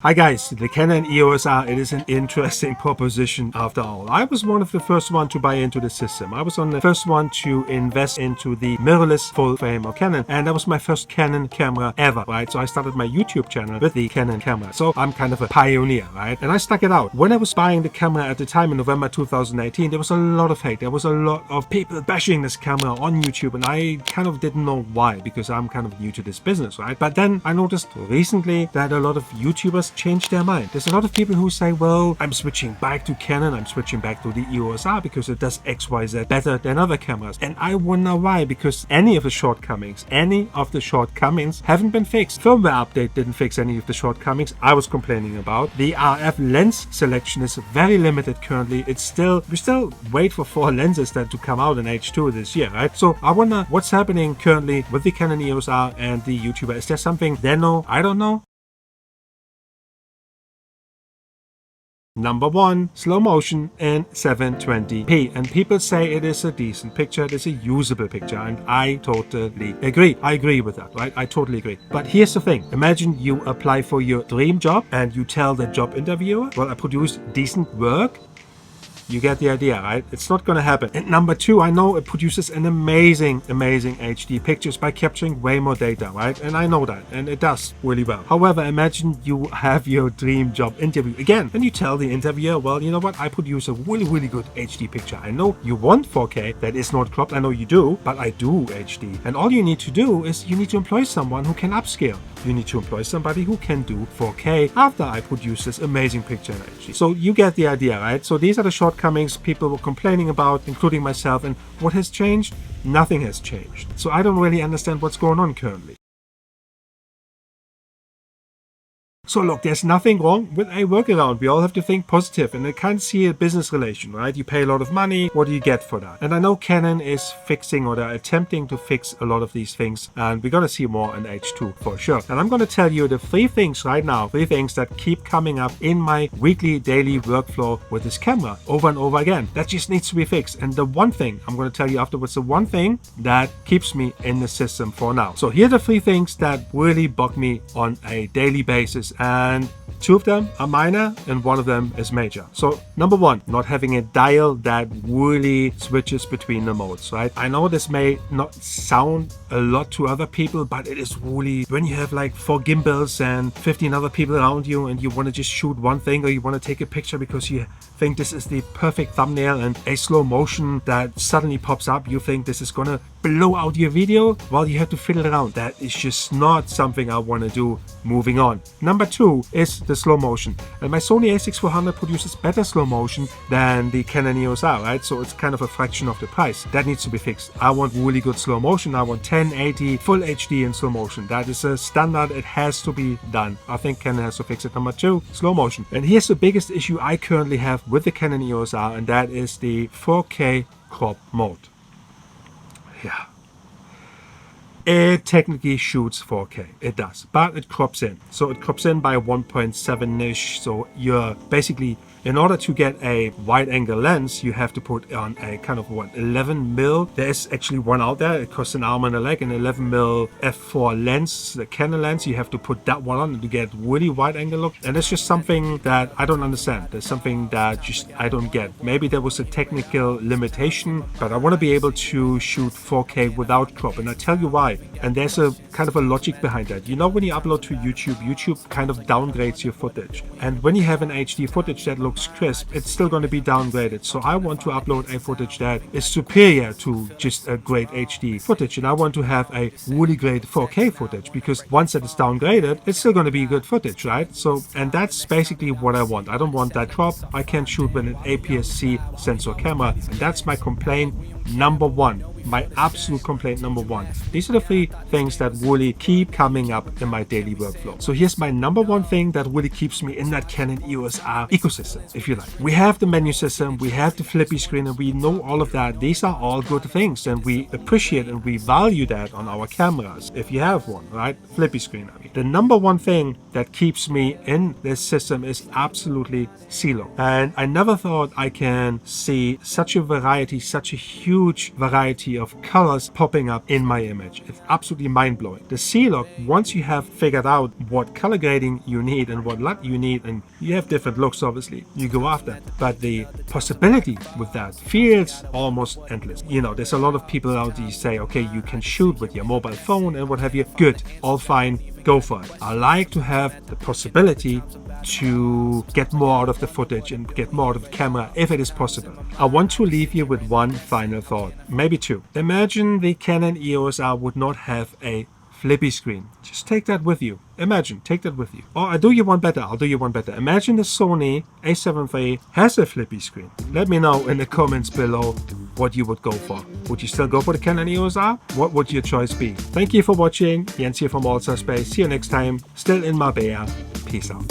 Hi guys, the Canon EOS R, it is an interesting proposition after all. I was one of the first one to buy into the system. I was on the first one to invest into the mirrorless full frame of Canon, and that was my first Canon camera ever, right? So I started my YouTube channel with the Canon camera. So I'm kind of a pioneer, right? And I stuck it out. When I was buying the camera at the time in November 2018, there was a lot of hate. There was a lot of people bashing this camera on YouTube, and I kind of didn't know why, because I'm kind of new to this business, right? But then I noticed recently that a lot of YouTubers change their mind. There's a lot of people who say, well, I'm switching back to Canon, I'm switching back to the EOS R because it does XYZ better than other cameras. And I wonder why, because any of the shortcomings haven't been fixed. Firmware update didn't fix any of the shortcomings I was complaining about. The RF lens selection is very limited currently. We still wait for 4 lenses that to come out in H2 this year, right? So I wonder what's happening currently with the Canon EOS R and the YouTuber. Is there something they know I don't know? Number 1, slow motion in 720p. And people say it is a decent picture, it is a usable picture, and I totally agree. I agree with that, right? I totally agree. But here's the thing. Imagine you apply for your dream job and you tell the job interviewer, well, I produce decent work. You get the idea, right? It's not going to happen. And number 2, I know it produces an amazing HD pictures by capturing way more data, right? And I know that, and it does really well. However, imagine you have your dream job interview again, and you tell the interviewer, well, you know what? I produce a really good HD picture. I know you want 4K, that is not cropped. I know you do, but I do HD. And all you need to do is you need to employ someone who can upscale. You need to employ somebody who can do 4K after I produce this amazing picture in HD. So you get the idea, right? So these are the shortcomings people were complaining about, including myself. And what has changed? Nothing has changed. So I don't really understand what's going on currently. So look, there's nothing wrong with a workaround. We all have to think positive, and I can't see a business relation, right? You pay a lot of money, what do you get for that? And I know Canon is fixing, or they're attempting to fix a lot of these things, and we're gonna see more in H2 for sure. And I'm gonna tell you the 3 things right now, 3 things that keep coming up in my weekly, daily workflow with this camera over and over again. That just needs to be fixed. And the one thing, I'm gonna tell you afterwards, the one thing that keeps me in the system for now. So here are the 3 things that really bug me on a daily basis. And 2 of them are minor and 1 of them is major. So number 1, not having a dial that really switches between the modes, right? I know this may not sound a lot to other people, but it is really, when you have like 4 gimbals and 15 other people around you and you want to just shoot one thing, or you want to take a picture because you think this is the perfect thumbnail, and a slow motion that suddenly pops up, you think this is gonna blow out your video, well, you have to fiddle around. That is just not something I want to do moving on. Number 2 is the slow motion, and my Sony a6400 produces better slow motion than the Canon EOS R, right? So it's kind of a fraction of the price. That needs to be fixed. I want really good slow motion. I want 1080 full HD in slow motion. That is a standard. It has to be done. I think Canon has to fix it. Number 2, slow motion. And here's the biggest issue I currently have with the Canon EOS R, and that is the 4K crop mode. Yeah. It technically shoots 4K, it does, but it crops in. So it crops in by 1.7-ish, so you're basically, in order to get a wide angle lens, you have to put on a kind of 11 mil. There is actually one out there, it costs an arm and a leg, an 11 mil f4 lens, the Canon lens. You have to put that one on to get really wide angle look, and it's just something that I don't understand. There's something that just I don't get. Maybe there was a technical limitation, but I want to be able to shoot 4K without crop, and I tell you why. And there's a kind of a logic behind that. You know, when you upload to YouTube, YouTube kind of downgrades your footage. And when you have an HD footage that looks crisp, it's still going to be downgraded. So I want to upload a footage that is superior to just a great HD footage. And I want to have a really great 4K footage, because once that is downgraded, it's still going to be good footage, right? So, and that's basically what I want. I don't want that crop. I can shoot with an APS-C sensor camera. And that's my complaint number 1. My absolute complaint number 1. These are the 3 things that really keep coming up in my daily workflow. So here's my number 1 thing that really keeps me in that Canon EOS R ecosystem, if you like. We have the menu system, we have the flippy screen, and we know all of that. These are all good things, and we appreciate and we value that on our cameras, if you have one, right? Flippy screen, I mean. The number 1 thing that keeps me in this system is absolutely CeeLo. And I never thought I can see such a variety, such a huge variety variety of colors popping up in my image. It's absolutely mind-blowing. The C-Log, once you have figured out what color grading you need and what LUT you need, and you have different looks obviously, you go after. But the possibility with that feels almost endless. You know, there's a lot of people out there say, okay, you can shoot with your mobile phone and what have you. Good, all fine, go for it. I like to have the possibility to get more out of the footage and get more out of the camera if it is possible. I want to leave you with one final thought, maybe two. Imagine the Canon EOS R would not have a flippy screen. Just take that with you. Imagine, take that with you. Or I'll do you one better. Imagine the Sony a7 III has a flippy screen. Let me know in the comments below what you would go for. Would you still go for the Canon EOS R? What would your choice be? Thank you for watching. Jens here from All Star Space. See you next time. Still in Marbella. Peace out.